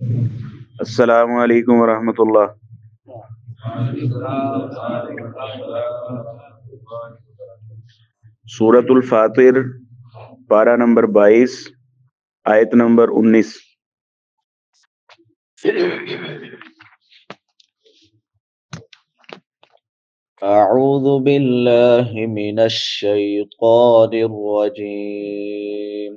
السلام علیکم ورحمۃ اللہ۔ سورۃ الفاطر، پارہ نمبر 22، آیت نمبر 19۔ أعوذ بالله من الشيطان الرجيم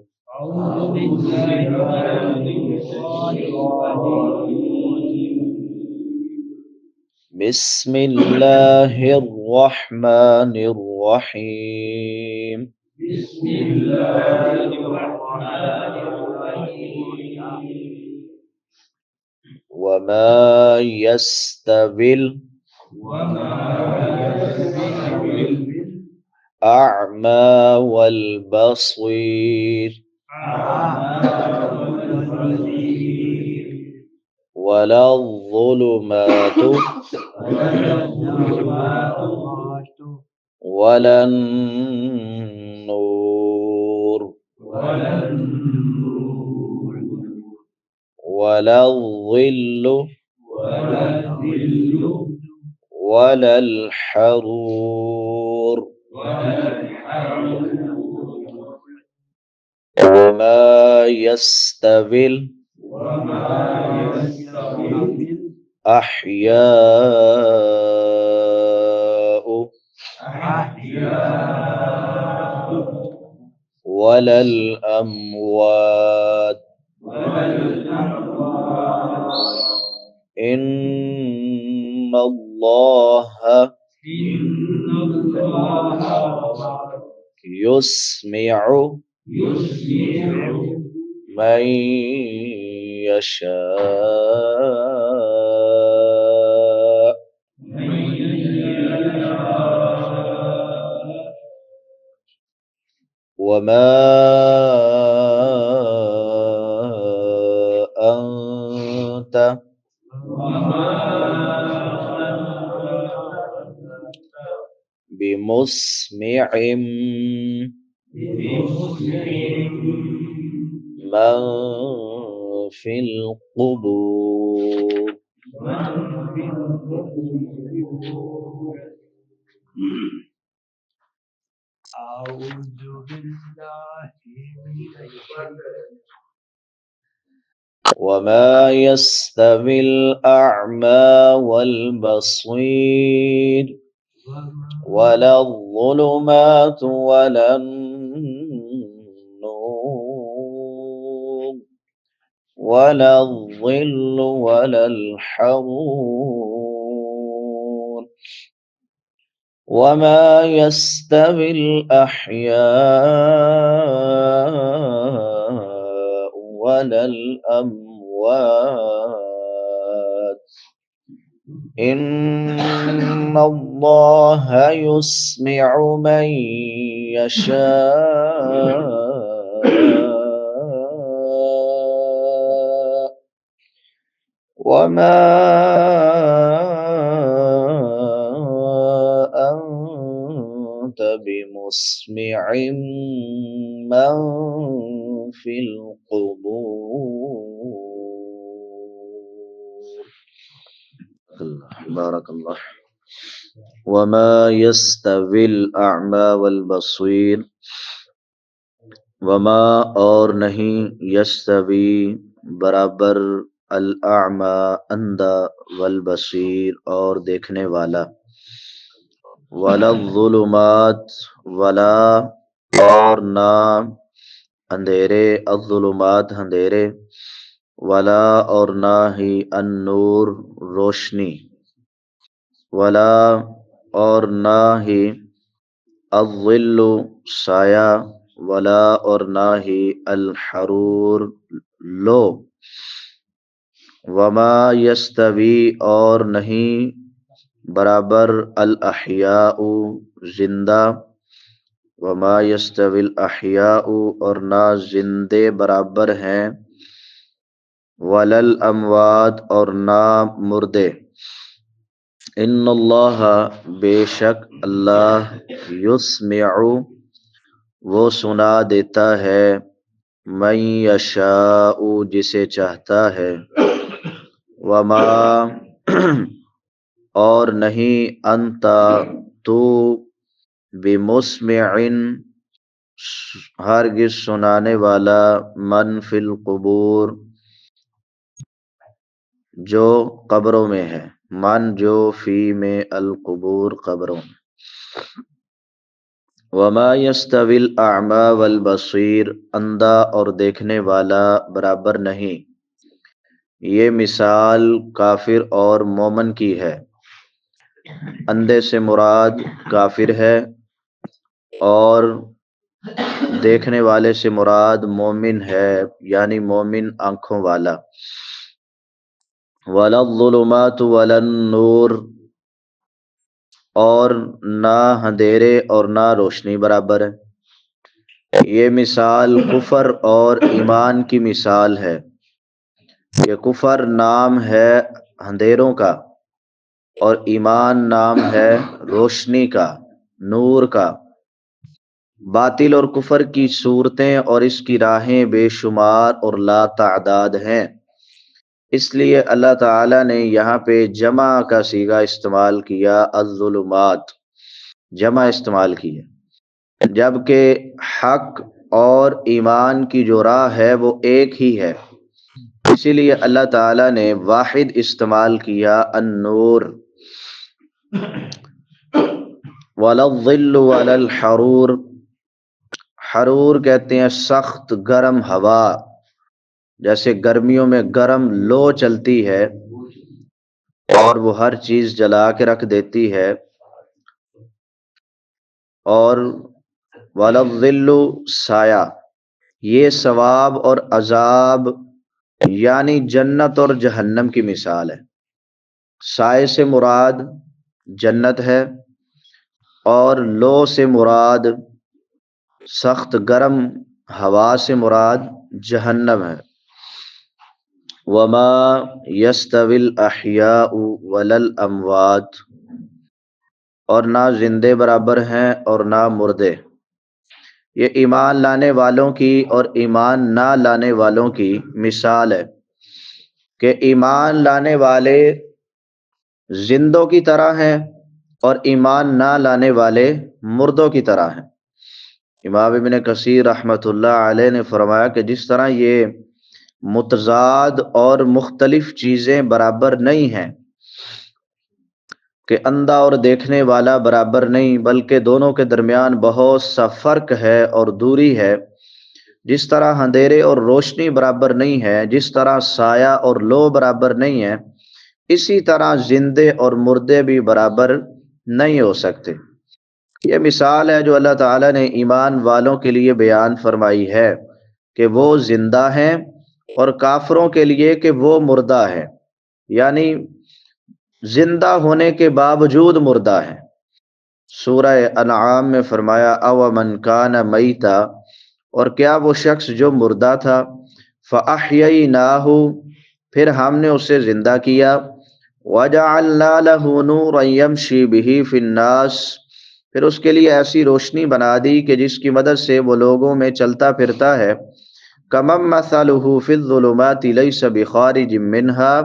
بسم الله الرحمن الرحيم وما يستوي الأعمى والبصير ولا الظلمات ولا النور ولا الظل ولا الحرور وما يستوي الأحياء ولا الأموات إن الله يسمع من يشاء وما أنت بمسمع من في القبور وما يستوي الأعمى والبصير ولا الظلمات ولا النور ولا الظل ولا الحرور وما يستوي الأحياء ولا الأموات إن الله يسمع من يشاء وما أنت بمسمع من في القبور بارك الله وما يستوي الأعمى والبصير وما اور نہیں یستوی برابر الاعمى اندھا والبصیر اور دیکھنے والا ولا الظلمات ولا اور نہ اندھیرے الظلمات اندھیرے ولا اور نہ ہی النور روشنی ولا اور نہ ہی الظل سایہ ولا اور نہ ہی الحرور لو وما یستوی اور نہیں برابر الاحیاء زندہ وما یستوی الاحیاء اور نہ زندے برابر ہیں ولا الاموات اور نہ مردے ان اللہ بے شک اللہ یسمع وہ سنا دیتا ہے من یشاء جسے چاہتا ہے وما اور نہیں انتا تو بمسمعن ہرگز سنانے والا من فی القبور جو قبروں میں ہے، من جو فی میں القبور قبروں میں۔ وما یستوی الاعمی والبصیر اندھا اور دیکھنے والا برابر نہیں، یہ مثال کافر اور مومن کی ہے۔ اندھے سے مراد کافر ہے اور دیکھنے والے سے مراد مومن ہے، یعنی مومن آنکھوں والا۔ ولا الظلمات ولا النور اور نہ اندھیرے اور نہ روشنی برابر ہے۔ یہ مثال کفر اور ایمان کی مثال ہے کہ کفر نام ہے اندھیروں کا اور ایمان نام ہے روشنی کا، نور کا۔ باطل اور کفر کی صورتیں اور اس کی راہیں بے شمار اور لا تعداد ہیں، اس لیے اللہ تعالیٰ نے یہاں پہ جمع کا صیغہ استعمال کیا، الظلمات جمع استعمال کی ہے، جبکہ حق اور ایمان کی جو راہ ہے وہ ایک ہی ہے، اسی لیے اللہ تعالیٰ نے واحد استعمال کیا، النور۔ ولا الظل ولا الحرور، حرور کہتے ہیں سخت گرم ہوا، جیسے گرمیوں میں گرم لو چلتی ہے اور وہ ہر چیز جلا کے رکھ دیتی ہے۔ اور ولا الظل سایہ، یہ ثواب اور عذاب یعنی جنت اور جہنم کی مثال ہے۔ سائے سے مراد جنت ہے اور لو سے مراد سخت گرم ہوا سے مراد جہنم ہے۔ وما یستوی الاحیاء ولا الاموات اور نہ زندے برابر ہیں اور نہ مردے۔ یہ ایمان لانے والوں کی اور ایمان نہ لانے والوں کی مثال ہے کہ ایمان لانے والے زندوں کی طرح ہیں اور ایمان نہ لانے والے مردوں کی طرح ہیں۔ امام ابن کثیر رحمۃ اللہ علیہ نے فرمایا کہ جس طرح یہ متضاد اور مختلف چیزیں برابر نہیں ہیں کہ اندھا اور دیکھنے والا برابر نہیں، بلکہ دونوں کے درمیان بہت سا فرق ہے اور دوری ہے، جس طرح اندھیرے اور روشنی برابر نہیں ہے، جس طرح سایہ اور لو برابر نہیں ہے، اسی طرح زندے اور مردے بھی برابر نہیں ہو سکتے۔ یہ مثال ہے جو اللہ تعالیٰ نے ایمان والوں کے لیے بیان فرمائی ہے کہ وہ زندہ ہیں، اور کافروں کے لیے کہ وہ مردہ ہیں، یعنی زندہ ہونے کے باوجود مردہ ہیں۔ سورہ انعام میں فرمایا او من کان میتا، اور کیا وہ شخص جو مردہ تھا، فاحییناہ پھر ہم نے اسے زندہ کیا، وجعلنا له نورا یمشی بہ فی الناس پھر اس کے لیے ایسی روشنی بنا دی کہ جس کی مدد سے وہ لوگوں میں چلتا پھرتا ہے، کمن مثلہ فی الظلمات لیس بخارج منہا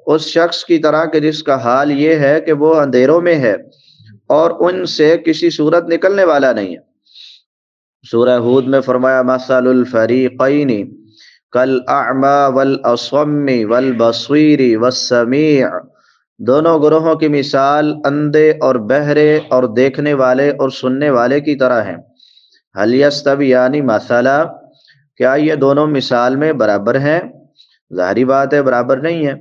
اس شخص کی طرح کہ جس کا حال یہ ہے کہ وہ اندھیروں میں ہے اور ان سے کسی صورت نکلنے والا نہیں ہے۔ سورہ ہود میں فرمایا مثل الفریقین کالاعمی والاصم والبصیر والسمیع دونوں گروہوں کی مثال اندھے اور بہرے اور دیکھنے والے اور سننے والے کی طرح ہیں۔ هل یستویان مثلا کیا یہ دونوں مثال میں برابر ہیں؟ ظاہری بات ہے برابر نہیں ہے۔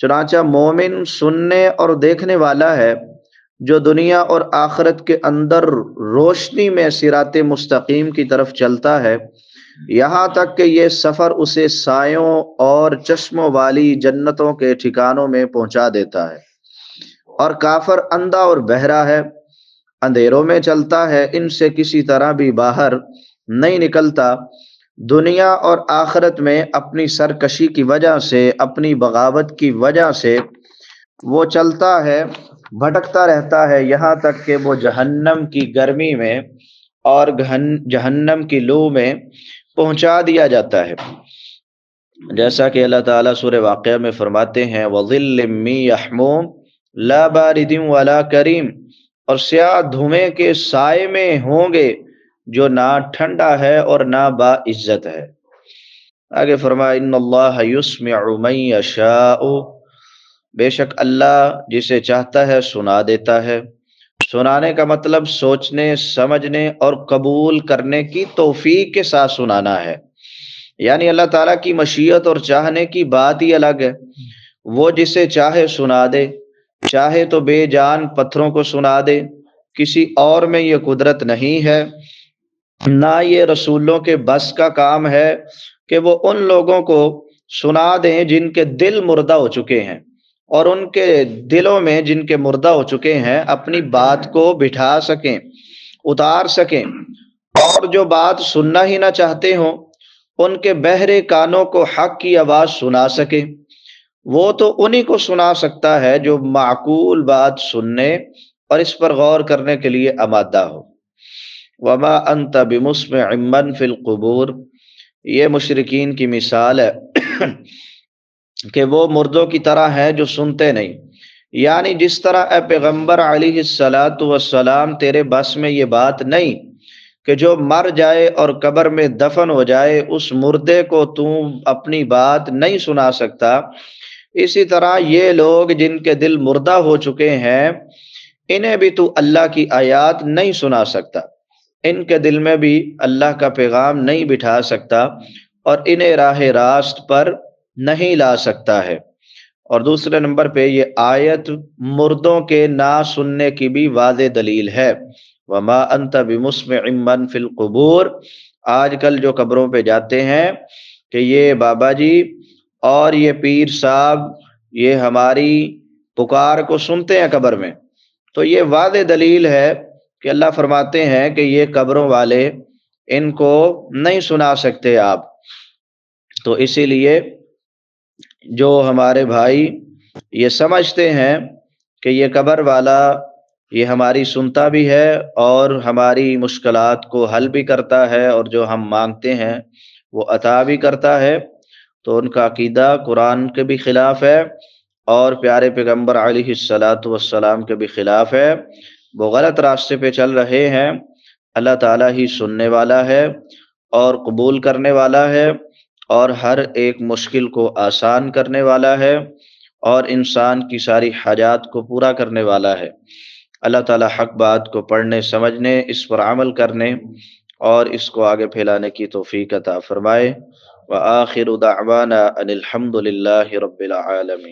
چنانچہ مومن سننے اور دیکھنے والا ہے جو دنیا اور آخرت کے اندر روشنی میں صراط مستقیم کی طرف چلتا ہے، یہاں تک کہ یہ سفر اسے سایوں اور چشموں والی جنتوں کے ٹھکانوں میں پہنچا دیتا ہے، اور کافر اندھا اور بہرا ہے، اندھیروں میں چلتا ہے، ان سے کسی طرح بھی باہر نہیں نکلتا، دنیا اور آخرت میں اپنی سرکشی کی وجہ سے، اپنی بغاوت کی وجہ سے وہ چلتا ہے، بھٹکتا رہتا ہے، یہاں تک کہ وہ جہنم کی گرمی میں اور جہنم کی لو میں پہنچا دیا جاتا ہے۔ جیسا کہ اللہ تعالیٰ سورہ واقعہ میں فرماتے ہیں وَظِلٍّ مِّن يَحْمُومٍ لَا بَارِدٍ وَلَا كَرِيمٍ، اور سیاہ دھوئیں کے سائے میں ہوں گے جو نہ ٹھنڈا ہے اور نہ باعزت ہے۔ آگے فرمایا ان اللہ یسمع من یشاء، بے شک اللہ جسے چاہتا ہے سنا دیتا ہے۔ سنانے کا مطلب سوچنے سمجھنے اور قبول کرنے کی توفیق کے ساتھ سنانا ہے، یعنی اللہ تعالیٰ کی مشیت اور چاہنے کی بات ہی الگ ہے۔ وہ جسے چاہے سنا دے، چاہے تو بے جان پتھروں کو سنا دے، کسی اور میں یہ قدرت نہیں ہے، نہ یہ رسولوں کے بس کا کام ہے کہ وہ ان لوگوں کو سنا دیں جن کے دل مردہ ہو چکے ہیں، اور ان کے دلوں میں جن کے مردہ ہو چکے ہیں اپنی بات کو بٹھا سکیں، اتار سکیں، اور جو بات سننا ہی نہ چاہتے ہوں ان کے بہرے کانوں کو حق کی آواز سنا سکیں۔ وہ تو انہی کو سنا سکتا ہے جو معقول بات سننے اور اس پر غور کرنے کے لیے آمادہ ہو۔ وما انت بمسمع من فی القبور، یہ مشرکین کی مثال ہے کہ وہ مردوں کی طرح ہیں جو سنتے نہیں، یعنی جس طرح اے پیغمبر علیہ الصلاۃ والسلام تیرے بس میں یہ بات نہیں کہ جو مر جائے اور قبر میں دفن ہو جائے اس مردے کو تو اپنی بات نہیں سنا سکتا، اسی طرح یہ لوگ جن کے دل مردہ ہو چکے ہیں انہیں بھی تو اللہ کی آیات نہیں سنا سکتا، ان کے دل میں بھی اللہ کا پیغام نہیں بٹھا سکتا اور انہیں راہ راست پر نہیں لا سکتا ہے۔ اور دوسرے نمبر پہ یہ آیت مردوں کے نہ سننے کی بھی واضح دلیل ہے۔ وما انت بمسمع من فی القبور، آج کل جو قبروں پہ جاتے ہیں کہ یہ بابا جی اور یہ پیر صاحب یہ ہماری پکار کو سنتے ہیں قبر میں، تو یہ واضح دلیل ہے کہ اللہ فرماتے ہیں کہ یہ قبروں والے ان کو نہیں سنا سکتے آپ۔ تو اسی لیے جو ہمارے بھائی یہ سمجھتے ہیں کہ یہ قبر والا یہ ہماری سنتا بھی ہے اور ہماری مشکلات کو حل بھی کرتا ہے اور جو ہم مانگتے ہیں وہ عطا بھی کرتا ہے، تو ان کا عقیدہ قرآن کے بھی خلاف ہے اور پیارے پیغمبر علیہ الصلاۃ والسلام کے بھی خلاف ہے، وہ غلط راستے پہ چل رہے ہیں۔ اللہ تعالیٰ ہی سننے والا ہے اور قبول کرنے والا ہے اور ہر ایک مشکل کو آسان کرنے والا ہے اور انسان کی ساری حاجات کو پورا کرنے والا ہے۔ اللہ تعالیٰ حق بات کو پڑھنے سمجھنے اس پر عمل کرنے اور اس کو آگے پھیلانے کی توفیق عطا فرمائے۔ وآخر دعوانا ان الحمد للہ رب العالمین۔